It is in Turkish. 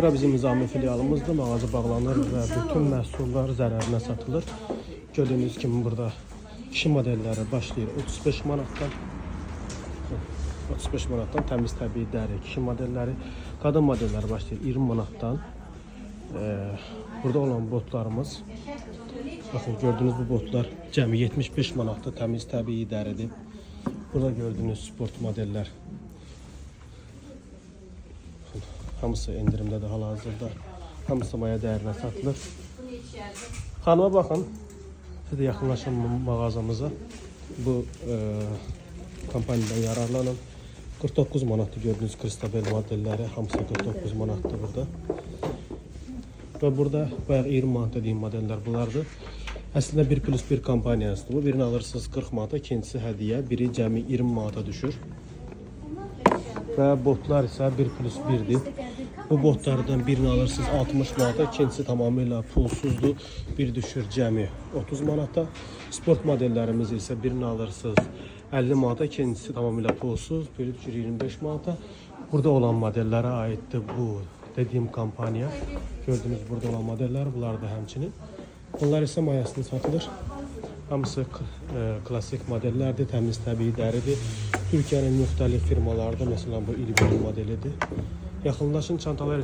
Bura bizim Nizami filialımızdır. Mağaza bağlanır və bütün məhsullar zərərinə satılır. Gördüyünüz kimi burada kişi modelləri başlayır 35 manatdan. 35 manatdan təmiz təbii dəri kişi modelləri, qadın modelləri başlayır 20 manatdan. Burada olan botlarımız, bakın gördüğünüz bu botlar cəmi 75 manatda təmiz təbii dəridir. Burada gördüğünüz sport modeller hamısı endirimdədir hal-hazırda. Hamısı maya dəyərinə satılır. Xanıma baxın. Siz də yaxınlaşın mağazamıza. Bu kampanyadan yararlanın. 49 manatdır gördüğünüz Kristabel modelləri. Hamısı 49 manatdır burada. Ve burada bayaq 20 manat dediyim modeller bunlardır. Əslində 1+1 kampaniyasıdır. Bu birini alırsınız 40 manata, ikincisi hədiyyə. Biri cəmi 20 manata düşür. Ve botlar ise 1+1'dir. Bu botlardan birini alırsınız 60 manata, ikincisi tamamıyla pulsuzdur. Bir düşür cəmi 30 manata. Sport modellerimiz ise birini alırsınız 50 manata, ikincisi tamamıyla pulsuz. Biri düşür 25 manata. Burada olan modellere aittir bu dediğim kampanya. Gördüğünüz burada olan modeller, bunlar da həmçinin. Bunlar ise mayasını satılır. Hamısı klasik modellerdir, təmiz təbii dəridir. Türkiye'nin müxtəlif firmalarda, mesela bu İlbir modelidir. Yaxınlaşın, çantalar